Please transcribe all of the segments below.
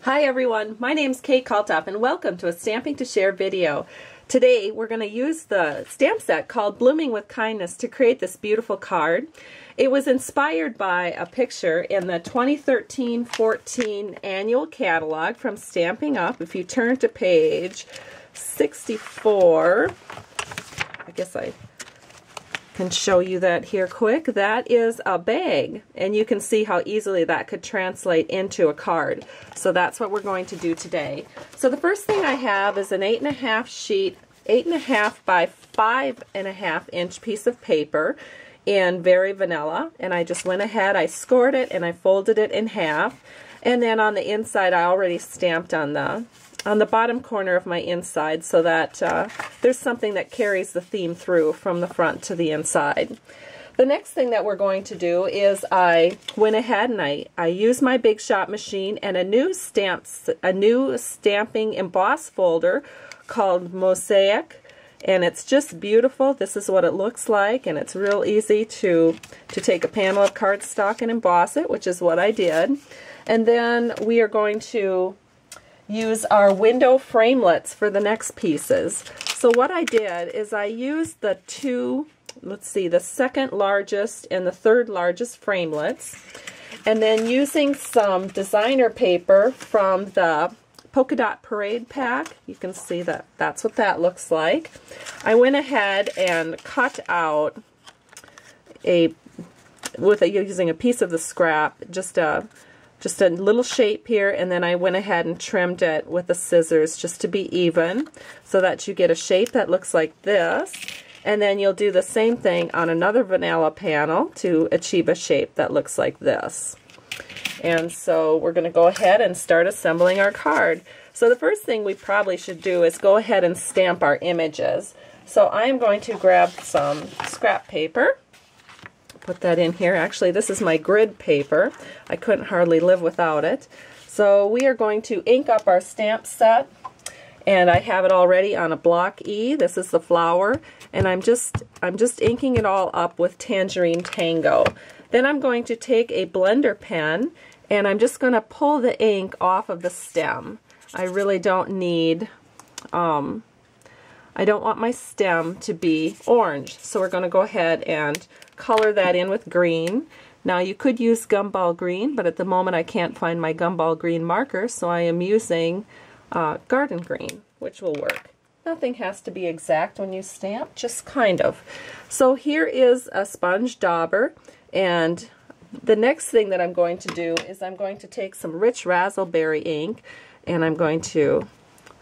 Hi everyone, my name's Kay Kalthoff and welcome to a Stamping to Share video. Today we're going to use the stamp set called Blooming with Kindness to create this beautiful card. It was inspired by a picture in the 2013-14 annual catalog from Stampin Up. If you turn to page 64, I guess I can show you that here quick. That is a bag, and you can see how easily that could translate into a card. So that's what we're going to do today. So the first thing I have is an 8.5 sheet, 8.5 by 5.5 inch piece of paper in Very Vanilla, and I just went ahead, I scored it and I folded it in half, and then on the inside I already stamped on the bottom corner of my inside so that there's something that carries the theme through from the front to the inside. The next thing that we're going to do is I went ahead and I used my Big Shot machine and a new stamping emboss folder called Mosaic, and it's just beautiful. This is what it looks like, and it's real easy to take a panel of cardstock and emboss it, which is what I did. And then we are going to use our window framelits for the next pieces. So what I did is I used the the second largest and the third largest framelits, and then using some designer paper from the Polka Dot Parade pack, you can see that that's what that looks like. I went ahead and cut out using a piece of the scrap, just a little shape here, and then I went ahead and trimmed it with the scissors just to be even so that you get a shape that looks like this. And then you'll do the same thing on another vanilla panel to achieve a shape that looks like this. And so we're going to go ahead and start assembling our card. So the first thing we probably should do is go ahead and stamp our images. So I'm going to grab some scrap paper. Put that in here. Actually, this is my grid paper. I couldn't hardly live without it. So we are going to ink up our stamp set, and I have it already on a block E. This is the flower, and I'm just inking it all up with Tangerine Tango. Then I'm going to take a blender pen and I'm just going to pull the ink off of the stem. I really don't need I don't want my stem to be orange, so we're going to go ahead and color that in with green. Now you could use gumball green, but at the moment I can't find my gumball green marker, so I am using garden green, which will work. Nothing has to be exact when you stamp, just kind of. So here is a sponge dauber, and the next thing that I'm going to do is I'm going to take some rich raspberry ink and I'm going to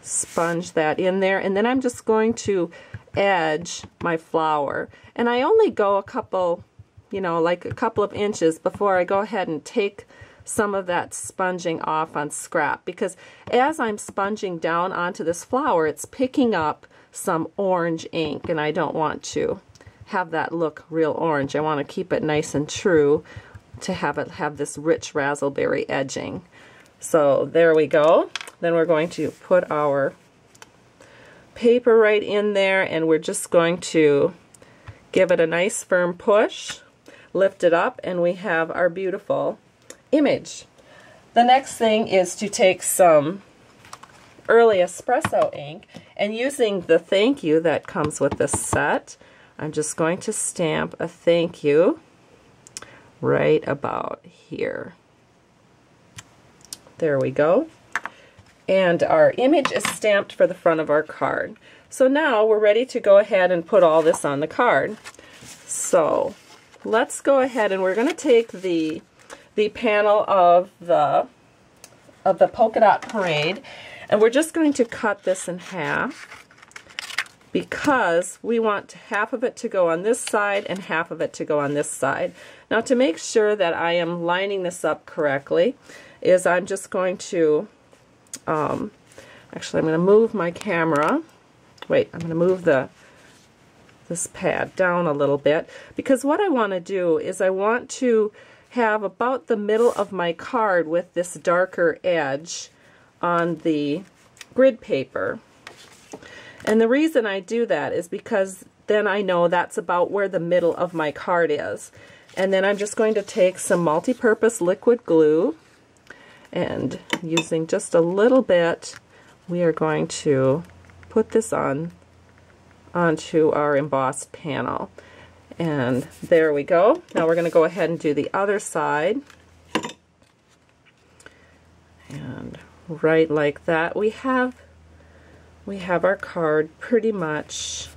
sponge that in there, and then I'm just going to edge my flower, and I only go a couple, like a couple of inches before I go ahead and take some of that sponging off on scrap, because as I'm sponging down onto this flower, it's picking up some orange ink, and I don't want to have that look real orange. I want to keep it nice and true to have it have this rich raspberry edging. So there we go. Then we're going to put our paper right in there, and we're just going to give it a nice firm push, lift it up, and we have our beautiful image. The next thing is to take some early espresso ink, and using the thank you that comes with this set, I'm just going to stamp a thank you right about here. There we go. And our image is stamped for the front of our card. So now we're ready to go ahead and put all this on the card. So let's go ahead, and we're going to take the panel of the Polka Dot Parade, and we're just going to cut this in half because we want half of it to go on this side and half of it to go on this side. Now, to make sure that I am lining this up correctly, is I'm just going to actually I'm going to move my camera. Wait, I'm going to move this pad down a little bit, because what I want to do is I want to have about the middle of my card with this darker edge on the grid paper. And the reason I do that is because then I know that's about where the middle of my card is. And then I'm just going to take some multi-purpose liquid glue, And using just a little bit, we are going to put this onto our embossed panel. And there we go. Now we're going to go ahead and do the other side. And right like that, we have our card pretty much.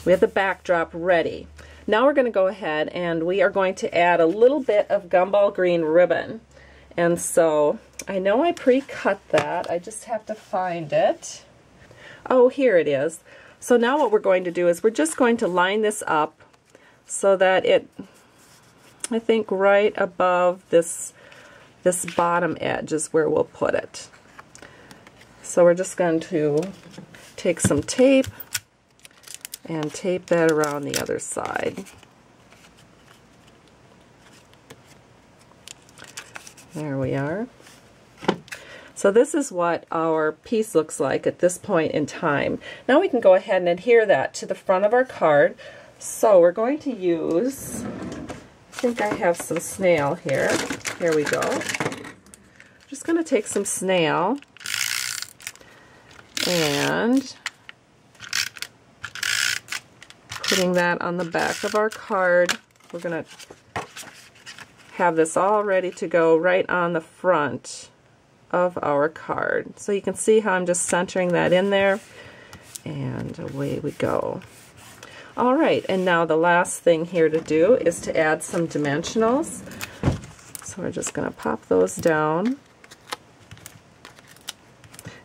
We have the backdrop ready. Now we're going to go ahead and we are going to add a little bit of gumball green ribbon. And so I know I pre-cut that. I just have to find it. Oh, here it is. So now what we're going to do is we're just going to line this up so that it, I think right above this bottom edge is where we'll put it. So we're just going to take some tape and tape that around the other side. There we are. So this is what our piece looks like at this point in time. Now we can go ahead and adhere that to the front of our card. So we're going to use, I think I have some snail here. Here we go. Just going to take some snail and putting that on the back of our card. We're going to have this all ready to go right on the front of our card. So you can see how I'm just centering that in there, and away we go. Alright, and now the last thing here to do is to add some dimensionals. So we're just going to pop those down,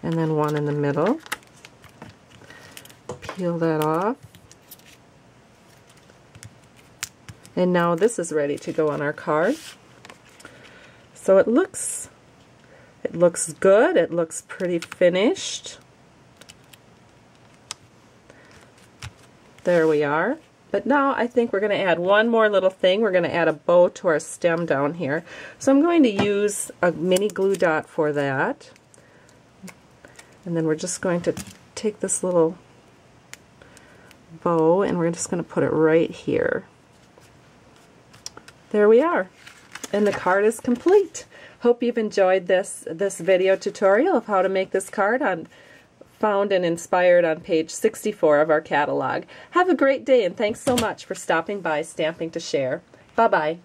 and then one in the middle. Peel that off. And now this is ready to go on our card. So it looks good. It looks pretty finished. There we are. But now I think we're going to add one more little thing. We're going to add a bow to our stem down here. So I'm going to use a mini glue dot for that. And then we're just going to take this little bow and we're just going to put it right here. There we are. And the card is complete. Hope you've enjoyed this video tutorial of how to make this card found and inspired on page 64 of our catalog. Have a great day and thanks so much for stopping by Stamping to Share. Bye-bye.